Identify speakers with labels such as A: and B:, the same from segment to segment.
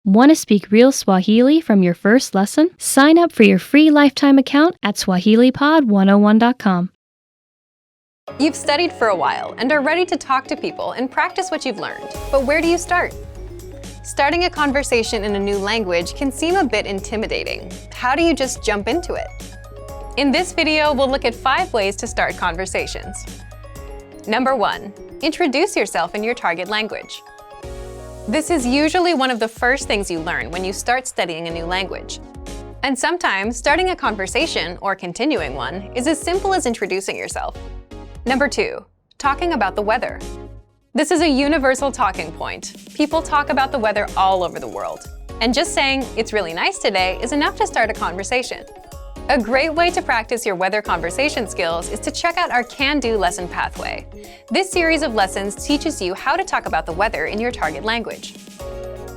A: Want to speak real Swahili from your first lesson? Sign up for your free lifetime account at swahilipod101.com.
B: You've studied for a while and are ready to talk to people and practice what you've learned. But where do you start? Starting a conversation in a new language can seem a bit intimidating. How do you just jump into it? In this video, we'll look at 5 ways to start conversations. Number 1. Introduce yourself in your target language. This is usually one of the first things you learn when you start studying a new language. And sometimes, starting a conversation, or continuing one, is as simple as introducing yourself. Number 2. Talking about the weather. This is a universal talking point. People talk about the weather all over the world. And just saying, "It's really nice today," is enough to start a conversation. A great way to practice your weather conversation skills is to check out our Can-Do lesson pathway. This series of lessons teaches you how to talk about the weather in your target language.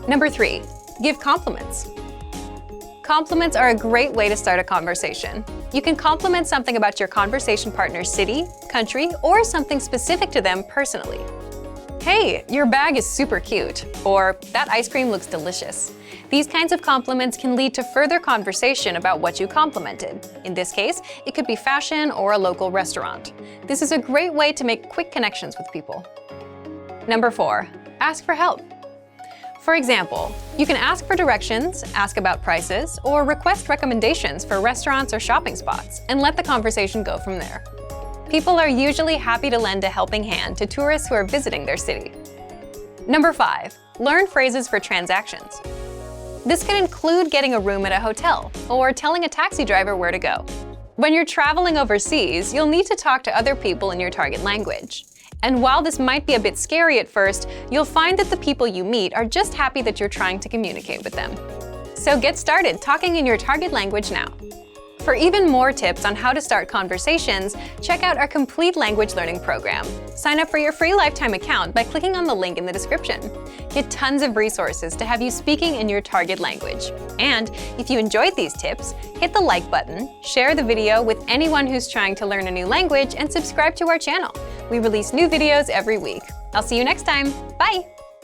B: Number 3. Give compliments. Compliments are a great way to start a conversation. You can compliment something about your conversation partner's city, country, or something specific to them personally. "Hey, your bag is super cute," or "That ice cream looks delicious." These kinds of compliments can lead to further conversation about what you complimented. In this case, it could be fashion or a local restaurant. This is a great way to make quick connections with people. Number 4. Ask for help. For example, you can ask for directions, ask about prices, or request recommendations for restaurants or shopping spots, and let the conversation go from there. People are usually happy to lend a helping hand to tourists who are visiting their city. Number 5. Learn phrases for transactions. This can include getting a room at a hotel or telling a taxi driver where to go. When you're traveling overseas, you'll need to talk to other people in your target language. And while this might be a bit scary at first, you'll find that the people you meet are just happy that you're trying to communicate with them. So get started talking in your target language now. For even more tips on how to start conversations, check out our complete language learning program. Sign up for your free lifetime account by clicking on the link in the description. Get tons of resources to have you speaking in your target language. And if you enjoyed these tips, hit the like button, share the video with anyone who's trying to learn a new language, and subscribe to our channel. We release new videos every week. I'll see you next time. Bye!